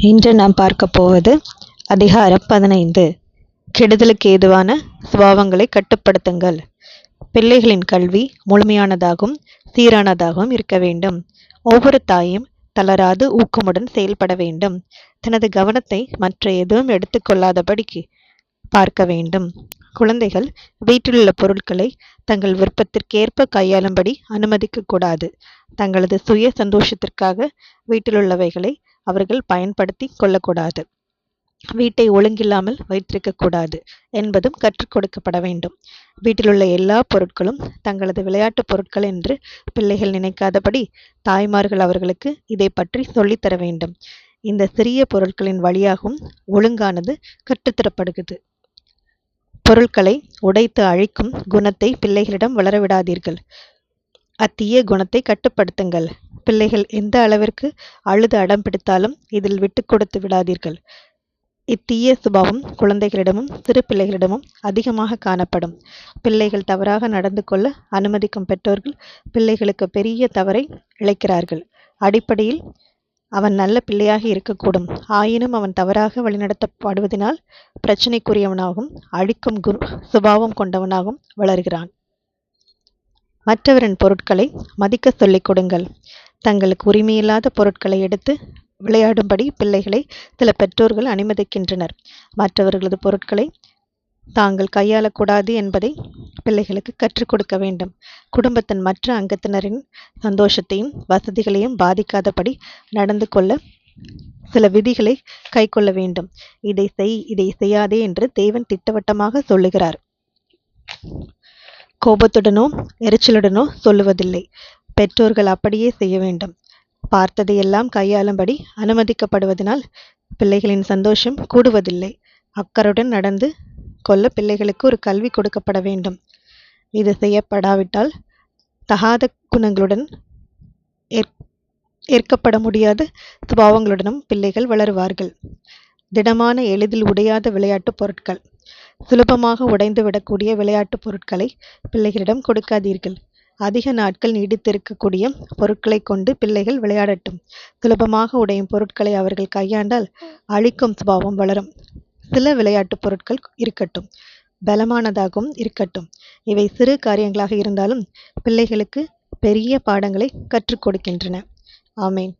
இன்று நாம் பார்க்க போவது அதிகாரம் 15. கெடுதலுக்கு ஏதுவான சுபாவங்களை கட்டுப்படுத்துங்கள். பிள்ளைகளின் கல்வி முழுமையானதாகவும் சீரானதாகவும் இருக்க வேண்டும். ஒவ்வொரு தாயும் தளராது ஊக்கமுடன் செயல்பட வேண்டும். தனது கவனத்தை மற்ற எதுவும் எடுத்துக்கொள்ளாதபடிக்கு பார்க்க வேண்டும். குழந்தைகள் வீட்டிலுள்ள பொருட்களை தங்கள் விருப்பத்திற்கேற்ப கையாளும்படி அனுமதிக்க கூடாது. தங்களது சுய சந்தோஷத்திற்காக வீட்டிலுள்ளவைகளை அவர்கள் பயன்படுத்தி கொள்ளக்கூடாது. வீட்டை ஒழுங்கில்லாமல் வைத்திருக்க கூடாது என்பதும் கற்றுக் கொடுக்கப்பட வேண்டும். வீட்டிலுள்ள எல்லா பொருட்களும் தங்களது விளையாட்டு பொருட்கள் என்று பிள்ளைகள் நினைக்காதபடி தாய்மார்கள் அவர்களுக்கு இதை பற்றி சொல்லித்தர வேண்டும். இந்த சிறிய பொருட்களின் வழியாகவும் ஒழுங்கானது கற்றுத்தரப்படுகிறது. பொருட்களை உடைத்து அழிக்கும் குணத்தை பிள்ளைகளிடம் வளரவிடாதீர்கள். அத்தீய குணத்தை கட்டுப்படுத்துங்கள். பிள்ளைகள் எந்த அளவிற்கு அழுது அடம் பிடித்தாலும் இதில் விட்டு கொடுத்து விடாதீர்கள். இத்தீய சுபாவம் குழந்தைகளிடமும் சிறு பிள்ளைகளிடமும் அதிகமாக காணப்படும். பிள்ளைகள் தவறாக நடந்து கொள்ள அனுமதிக்கும் பெற்றோர்கள் பிள்ளைகளுக்கு பெரிய தவறை இழைக்கிறார்கள். அடிப்படையில் அவன் நல்ல பிள்ளையாக இருக்கக்கூடும். ஆயினும் அவன் தவறாக வழிநடத்தப்படுவதனால் பிரச்சனைக்குரியவனாகவும் அழிக்கும் சுபாவம் கொண்டவனாகவும் வளர்கிறான். மற்றவரின் பொருட்களை மதிக்க சொல்லிக் கொடுங்கள். தங்களுக்கு உரிமையில்லாத பொருட்களை எடுத்து விளையாடும்படி பிள்ளைகளை சில பெற்றோர்கள் அனுமதிக்கின்றனர். மற்றவர்களது பொருட்களை தாங்கள் கையாளக்கூடாது என்பதை பிள்ளைகளுக்கு கற்றுக் கொடுக்க வேண்டும். குடும்பத்தின் மற்ற அங்கத்தினரின் சந்தோஷத்தையும் வசதிகளையும் பாதிக்காதபடி நடந்து கொள்ள சில விதிகளை கை கொள்ள வேண்டும். இதை செய், இதை செய்யாதே என்று தேவன் திட்டவட்டமாக சொல்லுகிறார். கோபத்துடனோ எரிச்சலுடனோ சொல்லுவதில்லை. பெற்றோர்கள் அப்படியே செய்ய வேண்டும். பார்த்ததையெல்லாம் கையாளும்படி அனுமதிக்கப்படுவதனால் பிள்ளைகளின் சந்தோஷம் கூடுவதில்லை. அக்கறையுடன் நடந்து கொள்ள பிள்ளைகளுக்கு ஒரு கல்வி கொடுக்கப்பட வேண்டும். இது செய்யப்படாவிட்டால் தகாத குணங்களுடன் ஏற்கப்பட முடியாத சுபாவங்களுடனும் பிள்ளைகள் வளருவார்கள். திடமான எளிதில் உடையாத விளையாட்டு பொருட்கள். சுலபமாக உடைந்து விடக்கூடிய விளையாட்டு பொருட்களை பிள்ளைகளிடம் கொடுக்காதீர்கள். அதிக நாட்கள் நீடித்திருக்கக்கூடிய பொருட்களை கொண்டு பிள்ளைகள் விளையாடட்டும். சுலபமாக உடையும் பொருட்களை அவர்கள் கையாண்டால் அழிக்கும் சுபாவம் வளரும். சில விளையாட்டு பொருட்கள் இருக்கட்டும், பலமானதாகவும் இருக்கட்டும். இவை சிறு காரியங்களாக இருந்தாலும் பிள்ளைகளுக்கு பெரிய பாடங்களை கற்றுக் கொடுக்கின்றன. ஆமேன்.